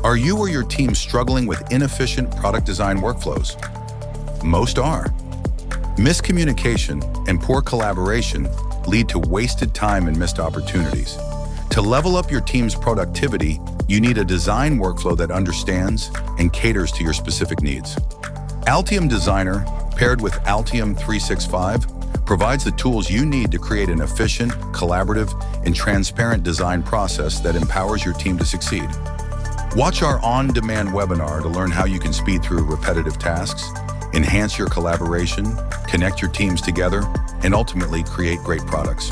Are you or your team struggling with inefficient product design workflows? Most are. Miscommunication and poor collaboration lead to wasted time and missed opportunities. To level up your team's productivity, you need a design workflow that understands and caters to your specific needs. Altium Designer, paired with Altium 365, provides the tools you need to create an efficient, collaborative, and transparent design process that empowers your team to succeed. Watch our on-demand webinar to learn how you can speed through repetitive tasks, enhance your collaboration, connect your teams together, and ultimately create great products.